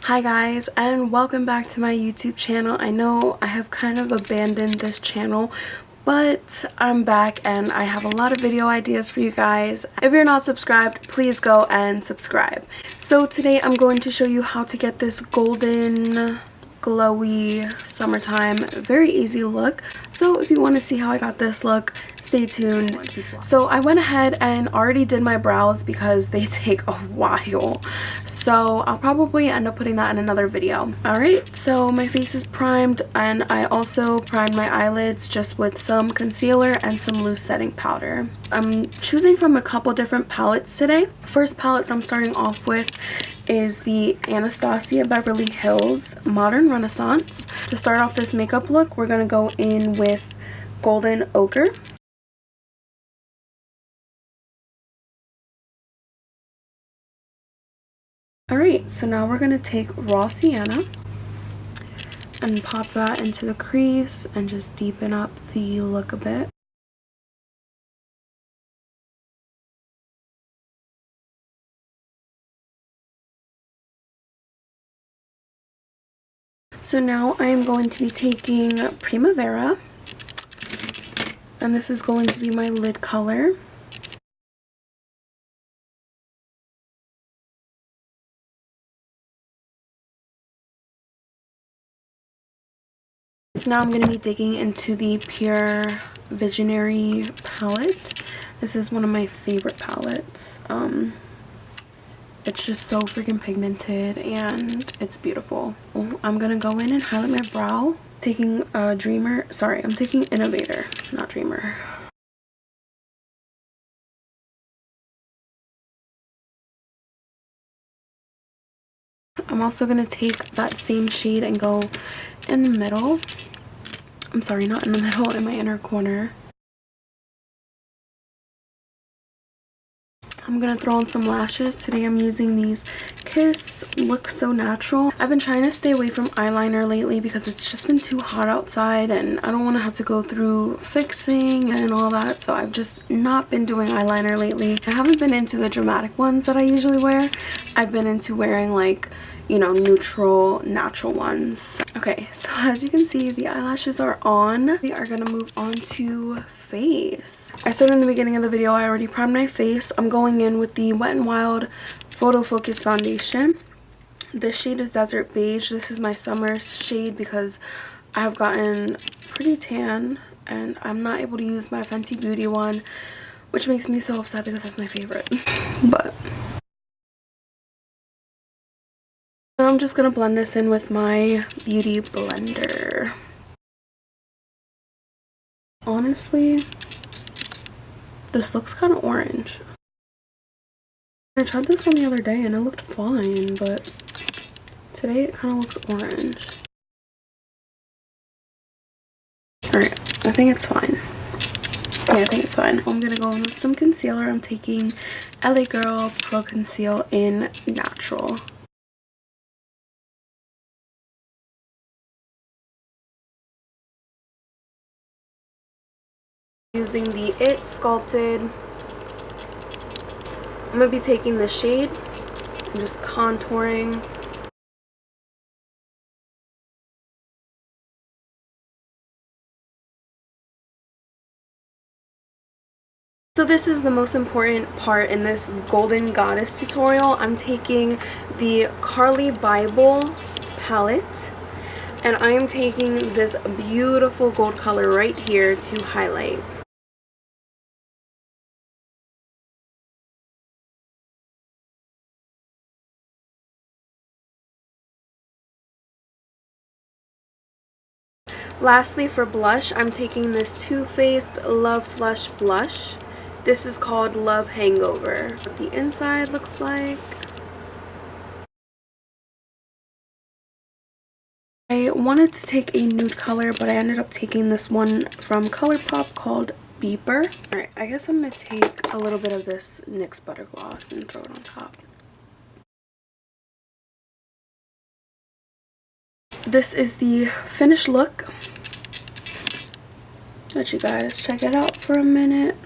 Hi guys, and welcome back to my YouTube channel. I know I have kind of abandoned this channel, but I'm back and I have a lot of video ideas for you guys. If you're not subscribed, please go and subscribe. So today I'm going to show you how to get this golden glowy summertime very easy look. So if you want to see how I got this look, stay tuned. So I went ahead and already did my brows because they take a while, so I'll probably end up putting that in another video. Alright, so my face is primed and I also primed my eyelids just with some concealer and some loose setting powder. I'm choosing from a couple different palettes today. First palette that I'm starting off with is the Anastasia Beverly Hills Modern Renaissance. To start off this makeup look, we're going to go in with Golden Ochre. Alright, so now we're going to take Raw Sienna and pop that into the crease and just deepen up the look a bit. So now I am going to be taking Primavera, and this is going to be my lid color. So now I'm going to be digging into the PUR Visionary Palette. This is one of my favorite palettes. It's just so freaking pigmented and it's beautiful. I'm gonna go in and highlight my brow. Taking Dreamer, sorry, I'm taking Innovator, not Dreamer. I'm also gonna take that same shade and go in the middle. I'm sorry, not in the middle, in my inner corner. I'm gonna throw on some lashes. Today I'm using these Kiss Look So Natural. I've been trying to stay away from eyeliner lately because it's just been too hot outside and I don't want to have to go through fixing and all that, so I've just not been doing eyeliner lately. I haven't been into the dramatic ones that I usually wear. I've been into wearing, like, you know, neutral, natural ones. Okay, so as you can see, the eyelashes are on. We are gonna move on to face. I said in the beginning of the video I already primed my face. I'm going in with the Wet n Wild Photo Focus Foundation. This shade is Desert Beige. This is my summer shade because I have gotten pretty tan and I'm not able to use my Fenty Beauty one, which makes me so upset because that's my favorite. But I'm just gonna blend this in with my beauty blender. Honestly, this looks kind of orange. I tried this one the other day and it looked fine, but today it kind of looks orange. Alright, I think it's fine. Yeah, I think it's fine. I'm gonna go in with some concealer. I'm taking LA Girl Pro Conceal in Natural. Using the It Sculpted. I'm going to be taking the shade and just contouring. So this is the most important part in this Golden Goddess tutorial. I'm taking the Carli Bibel palette and I am taking this beautiful gold color right here to highlight. Lastly, for blush, I'm taking this Too Faced Love Flush blush. This is called Love Hangover. What the inside looks like. I wanted to take a nude color, but I ended up taking this one from Colourpop called Bibel. Alright, I guess I'm going to take a little bit of this NYX Butter Gloss and throw it on top. This is the finished look. Let you guys check it out for a minute.